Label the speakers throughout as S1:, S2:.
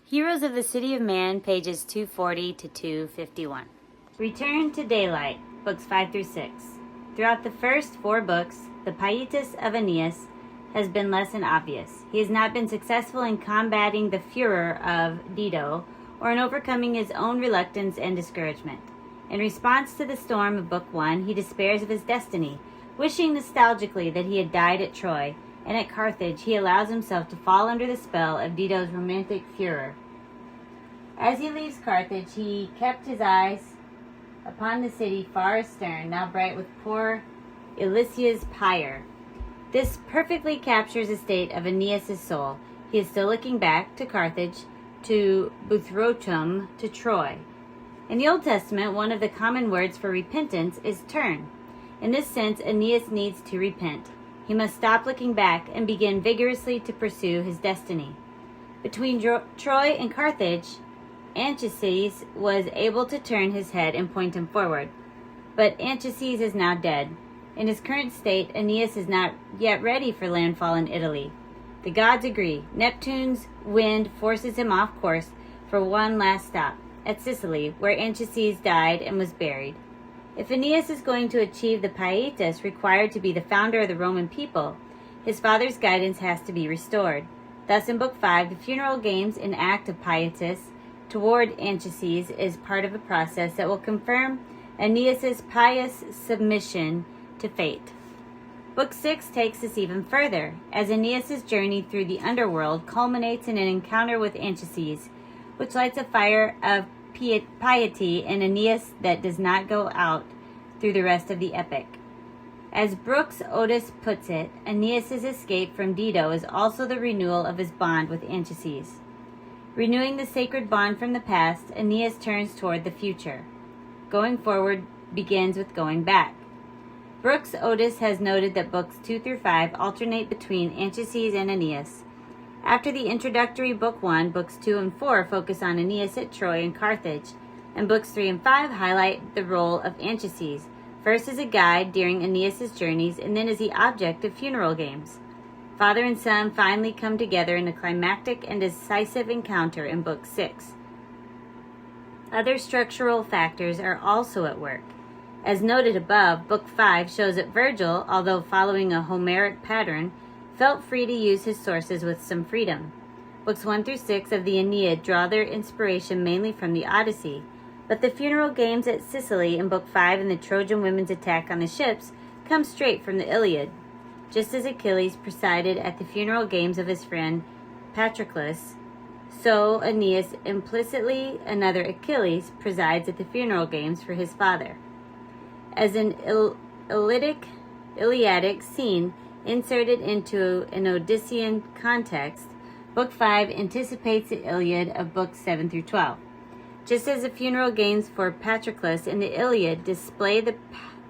S1: Heroes of the City of Man, pages 240 to 251. Return to Daylight, books 5 through 6. Throughout the first 4 books, the pietas of Aeneas has been less than obvious. He has not been successful in combating the furor of Dido or in overcoming his own reluctance and discouragement. In response to the storm of Book 1, he despairs of his destiny, wishing nostalgically that he had died at Troy, and at Carthage he allows himself to fall under the spell of Dido's romantic furor. As he leaves Carthage, he kept his eyes upon the city far astern, now bright with poor Ilyssus' pyre. This perfectly captures the state of Aeneas' soul. He is still looking back to Carthage, to Buthrotum, to Troy. In the Old Testament, one of the common words for repentance is turn. In this sense, Aeneas needs to repent. He must stop looking back and begin vigorously to pursue his destiny. Between Troy and Carthage, Anchises was able to turn his head and point him forward. But Anchises is now dead. In his current state, Aeneas is not yet ready for landfall in Italy. The gods agree. Neptune's wind forces him off course for one last stop, at Sicily, where Anchises died and was buried. If Aeneas is going to achieve the pietas required to be the founder of the Roman people, his father's guidance has to be restored. Thus, in Book 5, the funeral games and act of pietas toward Anchises is part of a process that will confirm Aeneas' pious submission to fate. Book 6 takes us even further, as Aeneas' journey through the underworld culminates in an encounter with Anchises, which lights a fire of piety in Aeneas that does not go out through the rest of the epic. As Brooks Otis puts it, Aeneas' escape from Dido is also the renewal of his bond with Anchises. Renewing the sacred bond from the past, Aeneas turns toward the future. Going forward begins with going back. Brooks Otis has noted that books 2 through 5 alternate between Anchises and Aeneas. After the introductory Book 1, Books 2 and 4 focus on Aeneas at Troy and Carthage, and Books 3 and 5 highlight the role of Anchises, first as a guide during Aeneas' journeys and then as the object of funeral games. Father and son finally come together in a climactic and decisive encounter in Book 6. Other structural factors are also at work. As noted above, Book 5 shows that Virgil, although following a Homeric pattern, felt free to use his sources with some freedom. Books 1 through 6 of the Aeneid draw their inspiration mainly from the Odyssey, but the funeral games at Sicily in Book 5 and the Trojan women's attack on the ships come straight from the Iliad. Just as Achilles presided at the funeral games of his friend Patroclus, so Aeneas, implicitly another Achilles, presides at the funeral games for his father. As an Iliadic scene inserted into an Odyssean context, Book 5 anticipates the Iliad of Books 7 through 12. Just as the funeral games for Patroclus in the Iliad display the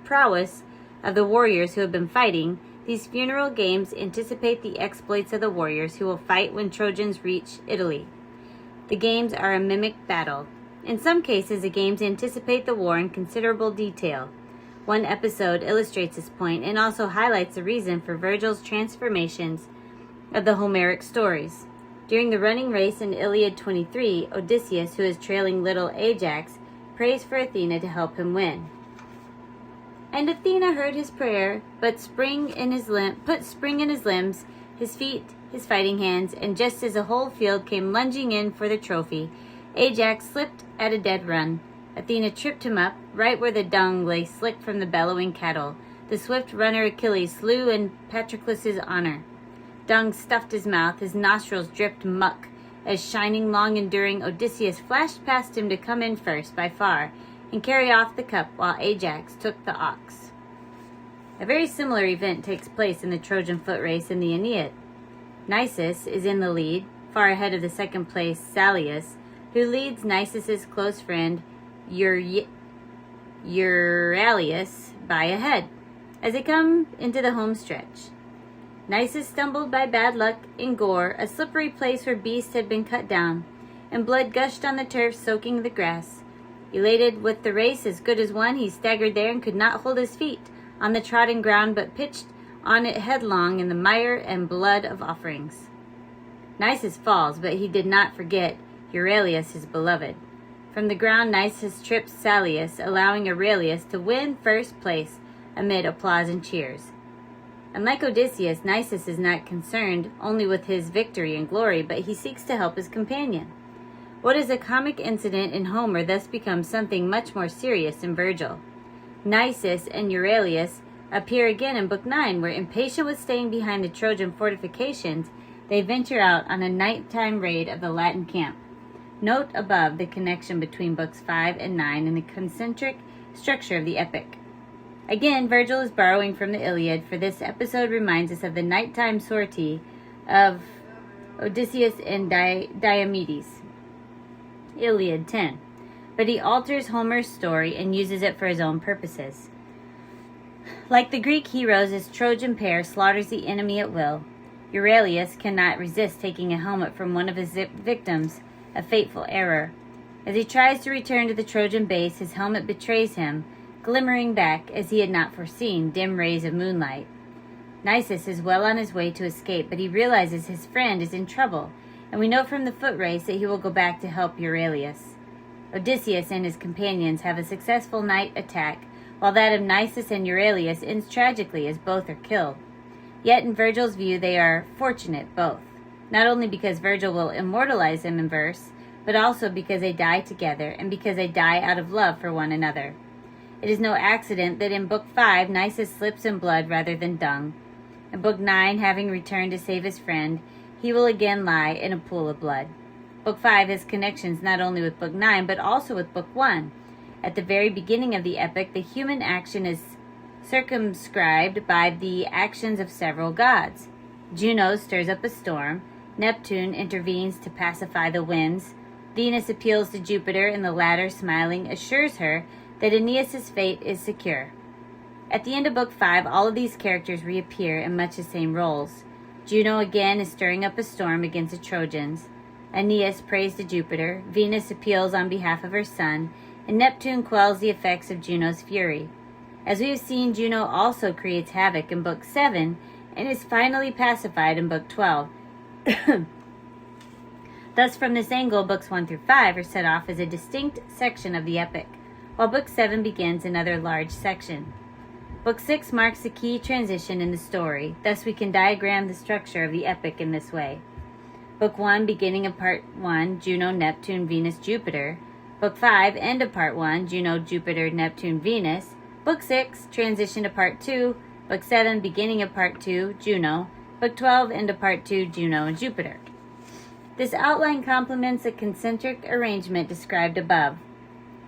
S1: prowess of the warriors who have been fighting, these funeral games anticipate the exploits of the warriors who will fight when Trojans reach Italy. The games are a mimic battle. In some cases, the games anticipate the war in considerable detail. One episode illustrates this point and also highlights the reason for Virgil's transformations of the Homeric stories. During the running race in Iliad 23, Odysseus, who is trailing little Ajax, prays for Athena to help him win. And Athena heard his prayer, put spring in his limbs, his feet, his fighting hands, and just as the whole field came lunging in for the trophy, Ajax slipped at a dead run. Athena tripped him up, right where the dung lay slick from the bellowing cattle. The swift runner Achilles slew in Patroclus' honor. Dung stuffed his mouth, his nostrils dripped muck, as shining, long-enduring Odysseus flashed past him to come in first by far, and carry off the cup while Ajax took the ox. A very similar event takes place in the Trojan foot race in the Aeneid. Nisus is in the lead, far ahead of the second place Salius, who leads Nisus' close friend Euryalus by a head as they come into the home stretch. Nisus stumbled by bad luck in gore, a slippery place where beasts had been cut down, and blood gushed on the turf, soaking the grass. Elated with the race as good as won, he staggered there and could not hold his feet on the trodden ground, but pitched on it headlong in the mire and blood of offerings. Nisus falls, but he did not forget Euryalus his beloved. From the ground Nisus trips Salius, allowing Aurelius to win first place amid applause and cheers. Unlike Odysseus, Nisus is not concerned only with his victory and glory, but he seeks to help his companion. What is a comic incident in Homer thus becomes something much more serious in Virgil. Nisus and Euryalus appear again in Book 9, where, impatient with staying behind the Trojan fortifications, they venture out on a nighttime raid of the Latin camp. Note above the connection between Books 5 and 9 and the concentric structure of the epic. Again, Virgil is borrowing from the Iliad, for this episode reminds us of the nighttime sortie of Odysseus and Diomedes. Iliad 10. But he alters Homer's story and uses it for his own purposes. Like the Greek heroes, his Trojan pair slaughters the enemy at will. Euryalus cannot resist taking a helmet from one of his victims, a fateful error. As he tries to return to the Trojan base, his helmet betrays him, glimmering back, as he had not foreseen, dim rays of moonlight. Nisus is well on his way to escape, but he realizes his friend is in trouble, and we know from the foot race that he will go back to help Euryalus. Odysseus and his companions have a successful night attack, while that of Nisus and Euryalus ends tragically as both are killed. Yet in Virgil's view they are fortunate both, not only because Virgil will immortalize them in verse, but also because they die together and because they die out of love for one another. It is no accident that in Book 5 Nisus slips in blood rather than dung. In Book 9, having returned to save his friend, he will again lie in a pool of blood. Book 5 has connections not only with Book 9, but also with Book 1. At the very beginning of the epic, the human action is circumscribed by the actions of several gods. Juno stirs up a storm, Neptune intervenes to pacify the winds, Venus appeals to Jupiter, and the latter, smiling, assures her that Aeneas' fate is secure. At the end of Book 5, all of these characters reappear in much the same roles. Juno again is stirring up a storm against the Trojans. Aeneas prays to Jupiter, Venus appeals on behalf of her son, and Neptune quells the effects of Juno's fury. As we have seen, Juno also creates havoc in Book 7 and is finally pacified in Book 12. Thus, from this angle, Books 1 through 5 are set off as a distinct section of the epic, while Book 7 begins another large section. Book 6 marks a key transition in the story, thus we can diagram the structure of the epic in this way. Book 1, beginning of Part 1, Juno, Neptune, Venus, Jupiter. Book 5, end of Part 1, Juno, Jupiter, Neptune, Venus. Book 6, transition to Part 2. Book 7, beginning of Part 2, Juno. Book 12, end of Part 2, Juno and Jupiter. This outline complements a concentric arrangement described above.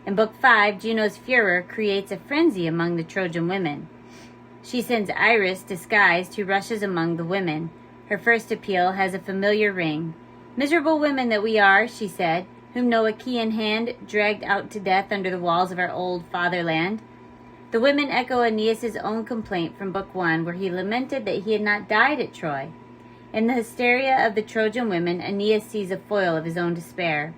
S1: In Book 5, Juno's furor creates a frenzy among the Trojan women. She sends Iris, disguised, who rushes among the women. Her first appeal has a familiar ring. "Miserable women that we are," she said, "whom no Achaean hand dragged out to death under the walls of our old fatherland." The women echo Aeneas' own complaint from Book 1, where he lamented that he had not died at Troy. In the hysteria of the Trojan women, Aeneas sees a foil of his own despair.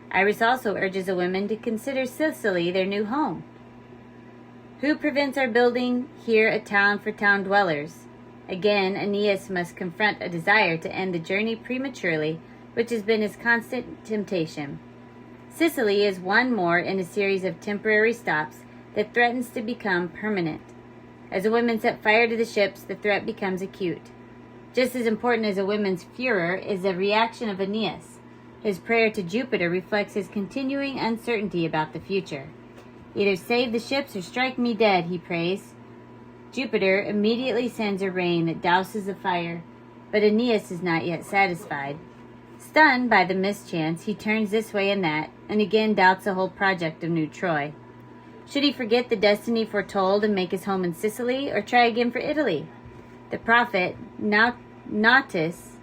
S1: Iris also urges the women to consider Sicily their new home. "Who prevents our building here a town for town dwellers?" Again, Aeneas must confront a desire to end the journey prematurely, which has been his constant temptation. Sicily is one more in a series of temporary stops that threatens to become permanent. As the women set fire to the ships, the threat becomes acute. Just as important as the women's furor is the reaction of Aeneas. His prayer to Jupiter reflects his continuing uncertainty about the future. "Either save the ships or strike me dead," he prays. Jupiter immediately sends a rain that douses the fire, but Aeneas is not yet satisfied. Stunned by the mischance, he turns this way and that, and again doubts the whole project of New Troy. Should he forget the destiny foretold and make his home in Sicily, or try again for Italy? The prophet Nautis,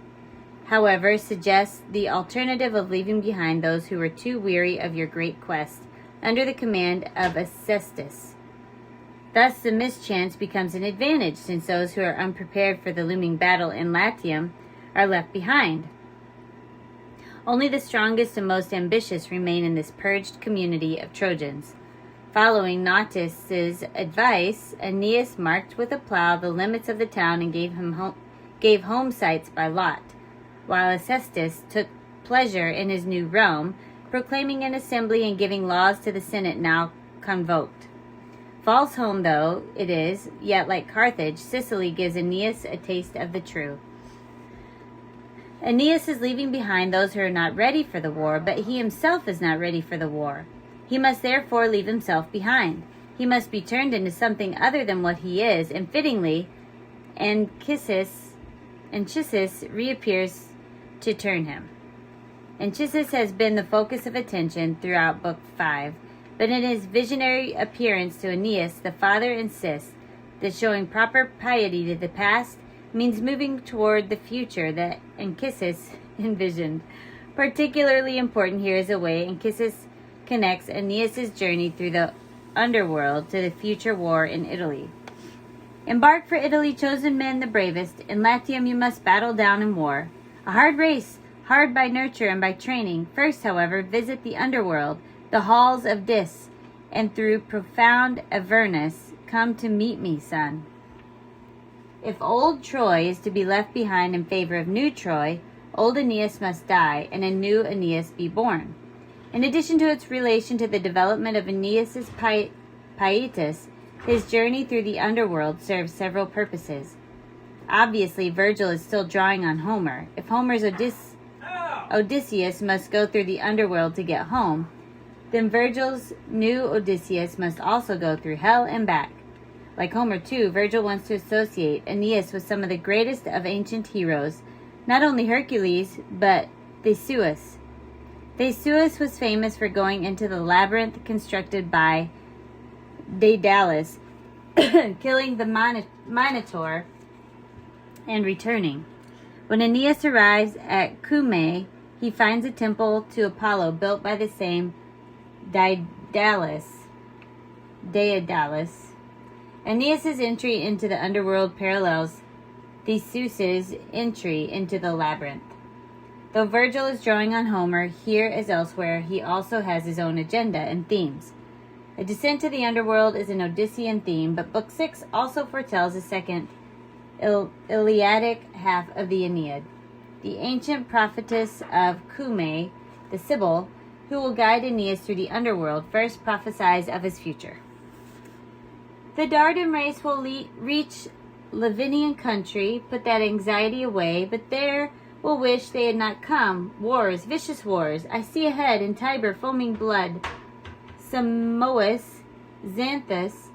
S1: however, suggests the alternative of leaving behind those who were too weary of your great quest, under the command of Acestus. Thus the mischance becomes an advantage, since those who are unprepared for the looming battle in Latium are left behind. Only the strongest and most ambitious remain in this purged community of Trojans. Following Nautis' advice, Aeneas marked with a plow the limits of the town and gave home sites by lot, while Acestus took pleasure in his new Rome, proclaiming an assembly and giving laws to the Senate now convoked. False home though it is, yet like Carthage, Sicily gives Aeneas a taste of the true. Aeneas is leaving behind those who are not ready for the war, but he himself is not ready for the war. He must therefore leave himself behind. He must be turned into something other than what he is, and fittingly, Anchises reappears to turn him. Anchises has been the focus of attention throughout Book 5, but in his visionary appearance to Aeneas, the father insists that showing proper piety to the past means moving toward the future that Anchises envisioned. Particularly important here is the way Anchises connects Aeneas' journey through the underworld to the future war in Italy. Embark for Italy, chosen men the bravest. In Latium you must battle down in war. A hard race, hard by nurture and by training. First, however, visit the underworld, the halls of Dis, and through profound Avernus come to meet me, son. If old Troy is to be left behind in favor of new Troy, old Aeneas must die, and a new Aeneas be born. In addition to its relation to the development of Aeneas' pietas, his journey through the underworld serves several purposes. Obviously, Virgil is still drawing on Homer. If Homer's Odysseus must go through the underworld to get home, then Virgil's new Odysseus must also go through hell and back. Like Homer too, Virgil wants to associate Aeneas with some of the greatest of ancient heroes, not only Hercules, but Theseus. Theseus was famous for going into the labyrinth constructed by Daedalus, killing the Minotaur, and returning. When Aeneas arrives at Cumae, he finds a temple to Apollo built by the same Daedalus. Aeneas' entry into the underworld parallels Theseus' entry into the labyrinth. Though Virgil is drawing on Homer, here as elsewhere, he also has his own agenda and themes. A descent to the underworld is an Odyssean theme, but Book 6 also foretells a second Iliadic half of the Aeneid. The ancient prophetess of Cumae, the Sibyl, who will guide Aeneas through the underworld, first prophesies of his future. The Dardan race will reach Lavinian country, put that anxiety away, but there will wish they had not come. Wars, vicious wars, I see ahead in Tiber foaming blood. Samois, Xanthus,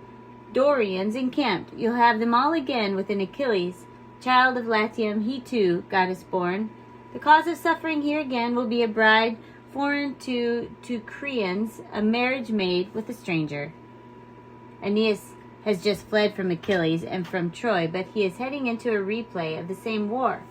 S1: Dorians encamped. You'll have them all again with an Achilles, child of Latium, he too, goddess born. The cause of suffering here again will be a bride foreign to Creans, a marriage made with a stranger. Aeneas has just fled from Achilles and from Troy, but he is heading into a replay of the same war.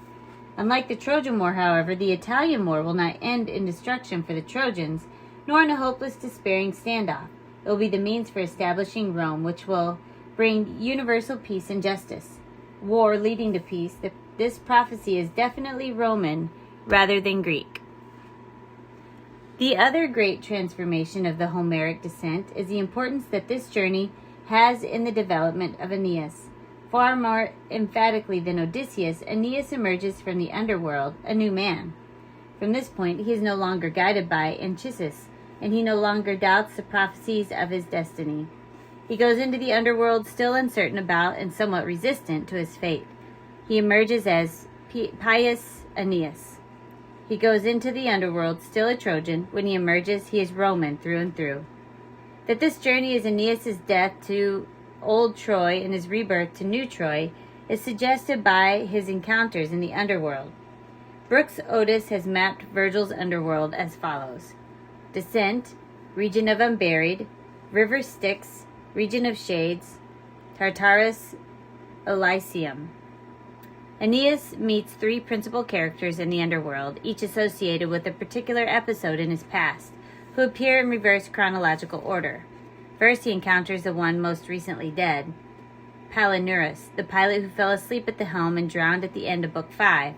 S1: Unlike the Trojan War, however, the Italian War will not end in destruction for the Trojans, nor in a hopeless, despairing standoff. It will be the means for establishing Rome, which will bring universal peace and justice. War leading to peace, this prophecy is definitely Roman rather than Greek. The other great transformation of the Homeric descent is the importance that this journey has in the development of Aeneas. Far more emphatically than Odysseus, Aeneas emerges from the underworld a new man. From this point, he is no longer guided by Anchises, and he no longer doubts the prophecies of his destiny. He goes into the underworld still uncertain about and somewhat resistant to his fate. He emerges as pious Aeneas. He goes into the underworld still a Trojan. When he emerges, he is Roman through and through. That this journey is Aeneas' death to old Troy and his rebirth to new Troy is suggested by his encounters in the underworld. Brooks Otis has mapped Virgil's underworld as follows: Descent, region of unburied; river Styx, region of shades; Tartarus, Elysium. Aeneas meets three principal characters in the underworld, each associated with a particular episode in his past, who appear in reverse chronological order. First, he encounters the one most recently dead, Palinurus, the pilot who fell asleep at the helm and drowned at the end of Book 5.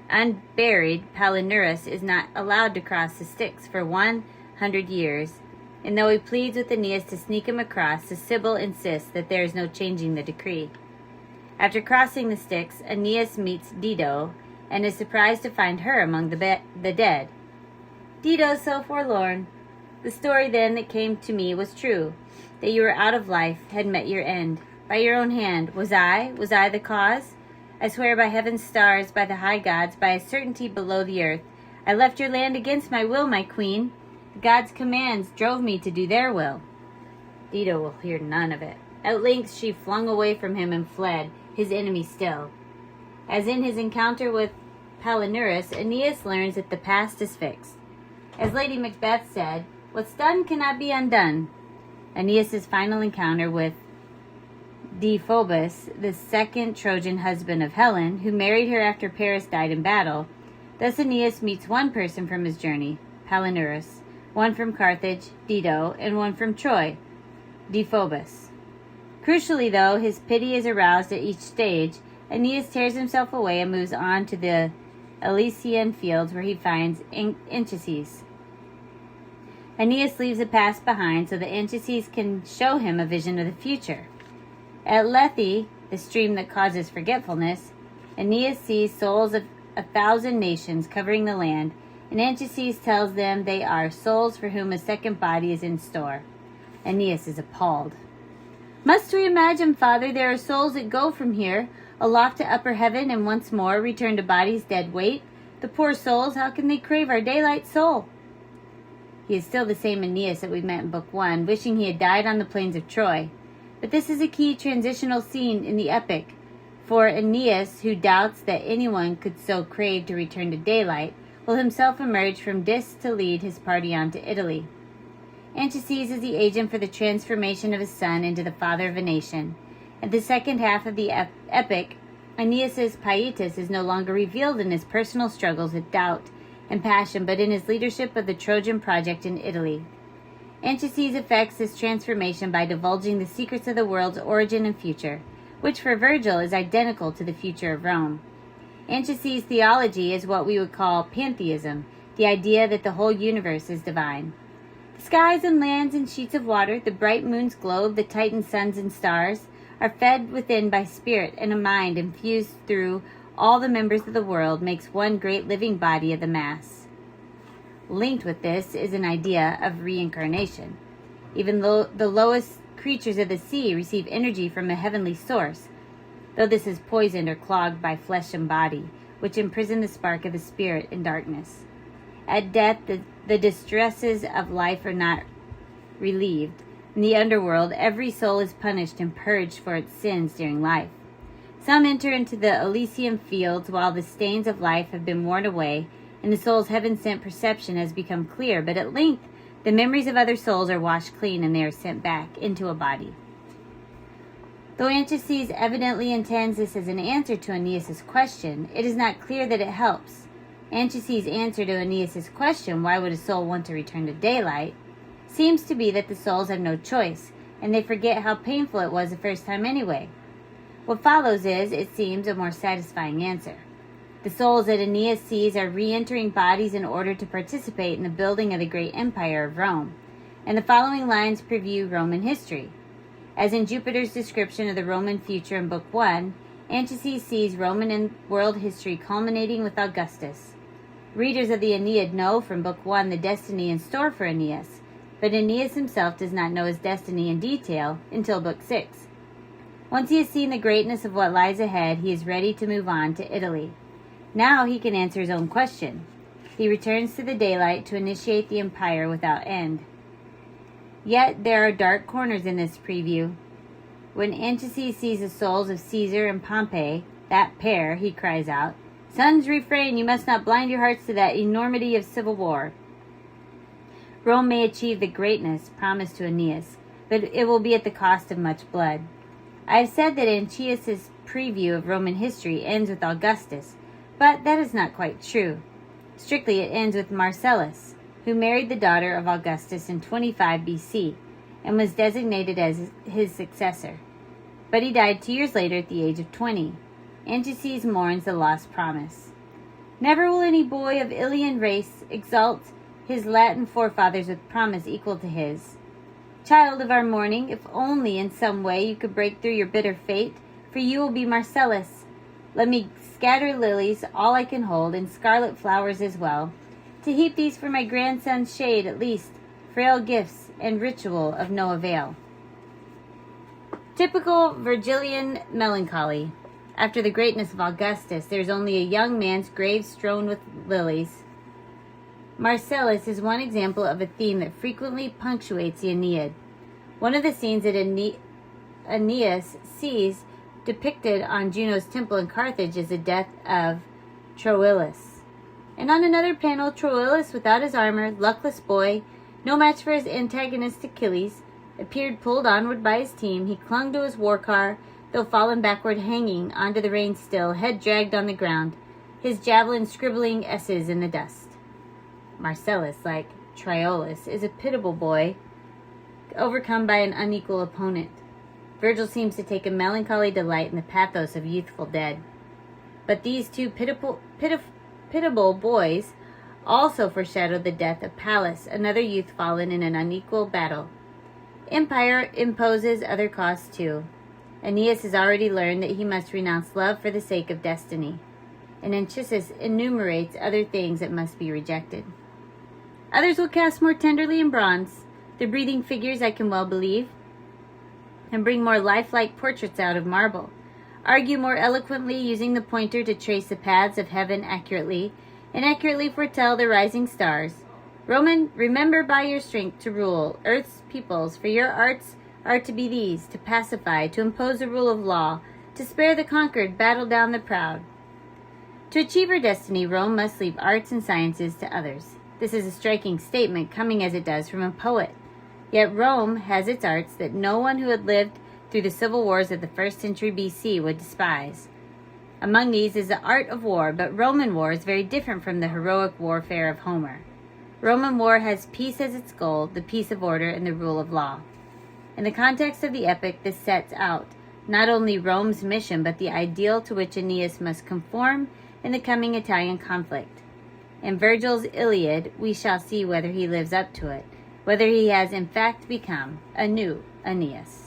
S1: Unburied, Palinurus is not allowed to cross the Styx for 100 years, and though he pleads with Aeneas to sneak him across, the Sibyl insists that there is no changing the decree. After crossing the Styx, Aeneas meets Dido, and is surprised to find her among the dead. Dido so forlorn. The story then that came to me was true, that you were out of life, had met your end. By your own hand. Was I the cause? I swear by heaven's stars, by the high gods, by a certainty below the earth. I left your land against my will, my queen. The gods' commands drove me to do their will. Dido will hear none of it. At length she flung away from him and fled, his enemy still. As in his encounter with Palinurus, Aeneas learns that the past is fixed. As Lady Macbeth said, what's done cannot be undone. Aeneas' final encounter with Deiphobus, the second Trojan husband of Helen, who married her after Paris died in battle. Thus Aeneas meets one person from his journey, Palinurus, one from Carthage, Dido, and one from Troy, Deiphobus. Crucially, though, his pity is aroused at each stage. Aeneas tears himself away and moves on to the Elysian fields where he finds Anchises. Aeneas leaves the past behind so that Anchises can show him a vision of the future. At Lethe, the stream that causes forgetfulness, Aeneas sees souls of 1,000 nations covering the land, and Anchises tells them they are souls for whom a second body is in store. Aeneas is appalled. Must we imagine, Father, there are souls that go from here, aloft to upper heaven, and once more return to bodies dead weight? The poor souls, how can they crave our daylight soul? He is still the same Aeneas that we met in Book 1, wishing he had died on the plains of Troy. But this is a key transitional scene in the epic, for Aeneas, who doubts that anyone could so crave to return to daylight, will himself emerge from Dis to lead his party on to Italy. Anchises is the agent for the transformation of his son into the father of a nation. At the second half of the epic, Aeneas' pietas is no longer revealed in his personal struggles with doubt and passion, but in his leadership of the Trojan project in Italy. Anchises effects this transformation by divulging the secrets of the world's origin and future, which for Virgil is identical to the future of Rome. Anchises' theology is what we would call pantheism, the idea that the whole universe is divine. The skies and lands and sheets of water, the bright moon's globe, the titan suns and stars, are fed within by spirit, and a mind infused through all the members of the world makes one great living body of the mass. Linked with this is an idea of reincarnation. Even though the lowest creatures of the sea receive energy from a heavenly source, though this is poisoned or clogged by flesh and body, which imprison the spark of the spirit in darkness. At death, the distresses of life are not relieved. In the underworld, every soul is punished and purged for its sins during life. Some enter into the Elysian fields while the stains of life have been worn away, and the soul's heaven-sent perception has become clear, but at length the memories of other souls are washed clean and they are sent back into a body. Though Anchises evidently intends this as an answer to Aeneas' question, it is not clear that it helps. Anchises' answer to Aeneas' question, why would a soul want to return to daylight, seems to be that the souls have no choice, and they forget how painful it was the first time anyway. What follows is, it seems, a more satisfying answer. The souls that Aeneas sees are re-entering bodies in order to participate in the building of the great empire of Rome, and the following lines preview Roman history. As in Jupiter's description of the Roman future in Book 1, Anchises sees Roman and world history culminating with Augustus. Readers of the Aeneid know from Book 1 the destiny in store for Aeneas, but Aeneas himself does not know his destiny in detail until Book 6. Once he has seen the greatness of what lies ahead, he is ready to move on to Italy. Now he can answer his own question. He returns to the daylight to initiate the empire without end. Yet there are dark corners in this preview. When Anchises sees the souls of Caesar and Pompey, that pair, he cries out, "Sons, refrain, you must not blind your hearts to that enormity of civil war." Rome may achieve the greatness promised to Aeneas, but it will be at the cost of much blood. I have said that Anchises' preview of Roman history ends with Augustus, but that is not quite true. Strictly, it ends with Marcellus, who married the daughter of Augustus in 25 BC and was designated as his successor. But he died 2 years later at the age of 20. Anchises mourns the lost promise. Never will any boy of Ilian race exalt his Latin forefathers with promise equal to his. Child of our mourning, if only in some way you could break through your bitter fate, for you will be Marcellus. Let me scatter lilies, all I can hold, and scarlet flowers as well, to heap these for my grandson's shade at least, frail gifts and ritual of no avail. Typical Virgilian melancholy. After the greatness of Augustus, there is only a young man's grave strewn with lilies. Marcellus is one example of a theme that frequently punctuates the Aeneid. One of the scenes that Aeneas sees depicted on Juno's temple in Carthage is the death of Troilus. And on another panel, Troilus, without his armor, luckless boy, no match for his antagonist Achilles, appeared pulled onward by his team. He clung to his war car, though fallen backward, hanging onto the reins still, head dragged on the ground, his javelin scribbling S's in the dust. Marcellus, like Troilus, is a pitiable boy, overcome by an unequal opponent. Virgil seems to take a melancholy delight in the pathos of youthful dead. But these two pitiable boys also foreshadowed the death of Pallas, another youth fallen in an unequal battle. Empire imposes other costs too. Aeneas has already learned that he must renounce love for the sake of destiny, and Anchises enumerates other things that must be rejected. Others will cast more tenderly in bronze, the breathing figures I can well believe, and bring more lifelike portraits out of marble, argue more eloquently using the pointer to trace the paths of heaven accurately, and accurately foretell the rising stars. Roman, remember by your strength to rule earth's peoples, for your arts are to be these, to pacify, to impose a rule of law, to spare the conquered, battle down the proud. To achieve her destiny, Rome must leave arts and sciences to others. This is a striking statement, coming as it does from a poet. Yet Rome has its arts that no one who had lived through the civil wars of the 1st century BC would despise. Among these is the art of war, but Roman war is very different from the heroic warfare of Homer. Roman war has peace as its goal, the peace of order and the rule of law. In the context of the epic, this sets out not only Rome's mission, but the ideal to which Aeneas must conform in the coming Italian conflict. In Virgil's Iliad, we shall see whether he lives up to it, whether he has in fact become a new Aeneas.